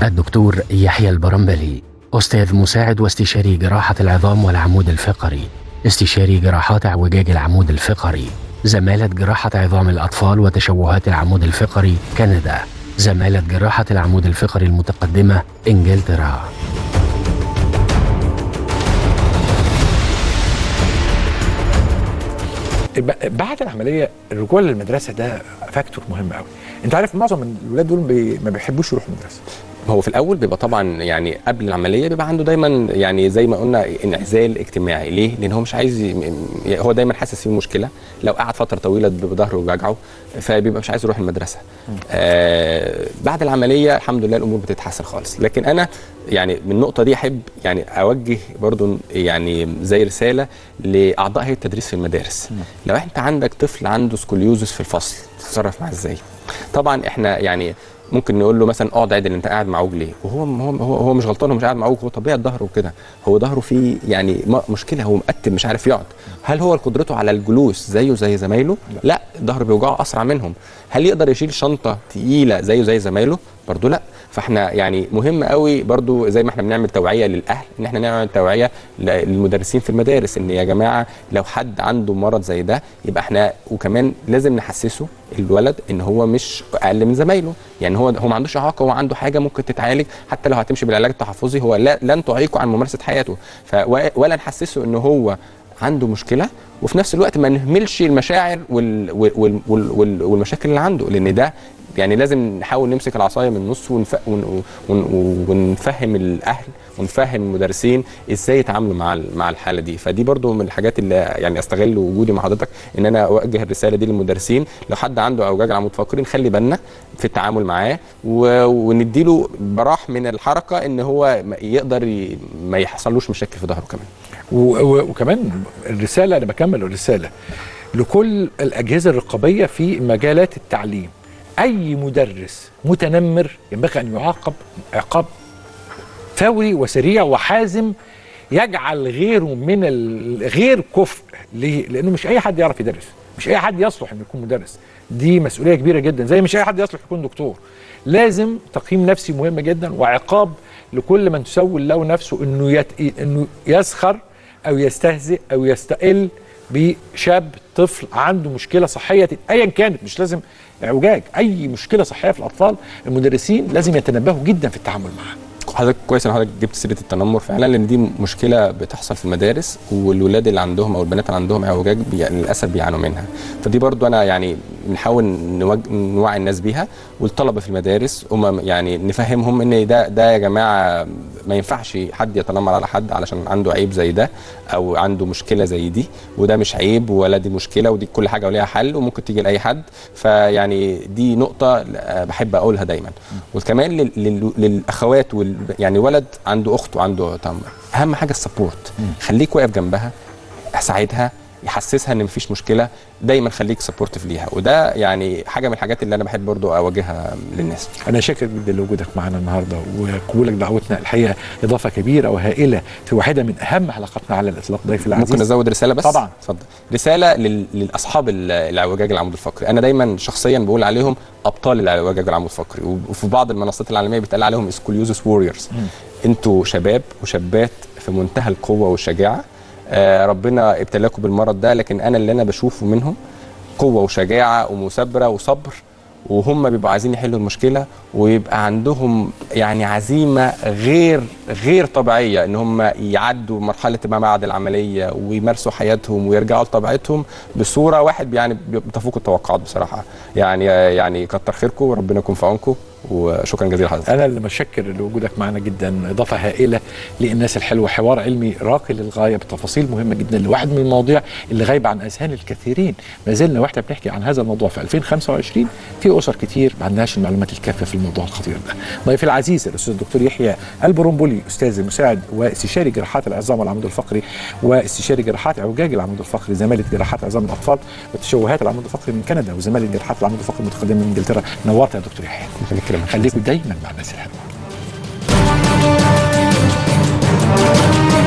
الدكتور يحيى البرمبلي، أستاذ مساعد واستشاري جراحة العظام والعمود الفقري، استشاري جراحات اعوجاج العمود الفقري، زمالة جراحة عظام الأطفال وتشوهات العمود الفقري كندا، زمالة جراحة العمود الفقري المتقدمة إنجلترا. بعد العمليه الرجوع للمدرسه ده فاكتور مهم قوي. انت عارف معظم الولاد دول ما بيحبوش يروحوا المدرسه. هو في الاول بيبقى طبعا يعني قبل العمليه بيبقى عنده دايما يعني زي ما قلنا انعزال اجتماعي. ليه؟ لان هو مش عايز هو دايما حاسس فيه مشكله، لو قعد فتره طويله بظهره وجعه فبيبقى مش عايز يروح المدرسه. بعد العمليه الحمد لله الامور بتتحسن خالص. لكن انا يعني من النقطه دي احب يعني اوجه برضو يعني زي رساله لاعضاء هيئه التدريس في المدارس. لو انت عندك طفل عنده سكوليوزس في الفصل تتصرف معاه ازاي؟ طبعا احنا يعني ممكن نقول له مثلا اقعد عدل، انت قاعد معوج ليه؟ وهو مش غلطان، هو مش قاعد معوج، هو طبيعه ظهره وكده، هو ظهره فيه يعني مشكله، هو مقتب مش عارف يقعد. هل هو قدرته على الجلوس زيه زي زمايله؟ لا، ظهره بيوجعه اسرع منهم. هل يقدر يشيل شنطه تقيله زيه زي زمايله؟ برضه لا. فاحنا يعني مهم قوي برضو زي ما احنا بنعمل توعيه للاهل ان احنا نعمل توعيه للمدرسين في المدارس ان يا جماعه لو حد عنده مرض زي ده يبقى احنا، وكمان لازم نحسسه الولد ان هو مش اقل من زمايله. يعني هو ما عندوش اعاقه، هو عنده حاجه ممكن تتعالج، حتى لو هتمشي بالعلاج التحفظي هو لن تعيقه عن ممارسه حياته. ولا نحسسه ان هو عنده مشكله، وفي نفس الوقت ما نهملش المشاعر والمشاكل اللي عنده، لان ده يعني لازم نحاول نمسك العصايه من النص ونفهم الاهل ونفهم المدرسين ازاي يتعاملوا مع الحاله دي. فدي برضو من الحاجات اللي يعني استغل وجودي مع حضرتك ان انا اوجه الرساله دي للمدرسين. لو حد عنده اعوجاج عمود فقري نخلي بالنا في التعامل معاه ونديله براح من الحركه ان هو يقدر ما يحصلوش مشاكل في ظهره كمان. وكمان الرساله، انا بكمل الرساله لكل الاجهزه الرقابيه في مجالات التعليم. اي مدرس متنمر ينبغي ان يعاقب عقاب فوري وسريع وحازم يجعل غيره من غير كفء. ليه؟ لانه مش اي حد يعرف يدرس، مش اي حد يصلح انه يكون مدرس. دي مسؤوليه كبيره جدا، زي مش اي حد يصلح يكون دكتور. لازم تقييم نفسي مهم جدا، وعقاب لكل من تسول له نفسه انه يسخر او يستهزئ او يستقل بشاب طفل عنده مشكله صحيه ايا كانت، مش لازم اعوجاج، اي مشكله صحيه في الاطفال. المدرسين لازم يتنبهوا جدا في التعامل معها. حضرتك كويس ان حضرتك جبت سيره التنمر فعلا، لان دي مشكله بتحصل في المدارس، والولاد اللي عندهم او البنات اللي عندهم اعوجاج للاسف بيعانوا منها. فدي برضو انا يعني بنحاول نوعي الناس بيها، والطلبه في المدارس يعني نفهمهم ان ده يا جماعه ما ينفعش حد يتنمر على حد علشان عنده عيب زي ده او عنده مشكله زي دي، وده مش عيب ولا دي مشكله، ودي كل حاجه وليها حل وممكن تيجي لاي حد. فيعني دي نقطه بحب اقولها دايما. وكمان للاخوات يعني ولد عنده اخت وعنده تنمر، اهم حاجه السبورت. خليك واقف جنبها، ساعدها، يحسسها ان مفيش مشكله، دايما خليك سبورتيف ليها. وده يعني حاجه من الحاجات اللي انا بحب برضو اوجهها للناس. انا شاكر جدا لوجودك معنا النهارده وقبولك دعوتنا، الحقيقه اضافه كبيره وهائله في واحده من اهم حلقاتنا على الاطلاق. ضيف العزيز، ممكن ازود رساله بس؟ طبعا اتفضل. رساله لاصحاب الاعوجاج العمود الفقري. انا دايما شخصيا بقول عليهم ابطال الاعوجاج العمود الفقري، وفي بعض المنصات العالميه بيتقال عليهم سكوليوزس ووريرز. انتوا شباب وشابات في منتهى القوه والشجاعه. ربنا ابتلاكم بالمرض ده، لكن انا اللي انا بشوفه منهم قوه وشجاعه ومثابره وصبر، وهم بيبقوا عايزين يحلوا المشكله، ويبقى عندهم يعني عزيمه غير طبيعيه ان هم يعدوا مرحله ما بعد العمليه ويمارسوا حياتهم ويرجعوا لطبيعتهم بصوره واحد يعني بتفوق التوقعات بصراحه. يعني كتر خيركم وربنا يكون في عونكم، وشكرا جزيلا لحضرتك. انا اللي متشكر لوجودك معنا جدا، اضافه هائله للناس الحلوه، حوار علمي راقي للغايه بتفاصيل مهمه جدا لواحد من المواضيع اللي غايبه عن اذهان الكثيرين. ما زلنا واحنا بنحكي عن هذا الموضوع في 2025 في اسر كتير ما عندهاش المعلومات الكافيه في الموضوع الخطير ده. ضيفي العزيز الاستاذ الدكتور يحيى البرمبلي، استاذ مساعد واستشاري جراحات العظام والعمود الفقري واستشاري جراحات اعوجاج العمود الفقري، زماله جراحات عظام الاطفال وتشوهات العمود الفقري من كندا، وزماله جراحات العمود الفقري المتقدمه من انجلترا. نورت يا دكتور يحيى. خليكم دايما مع الناس الحلوه.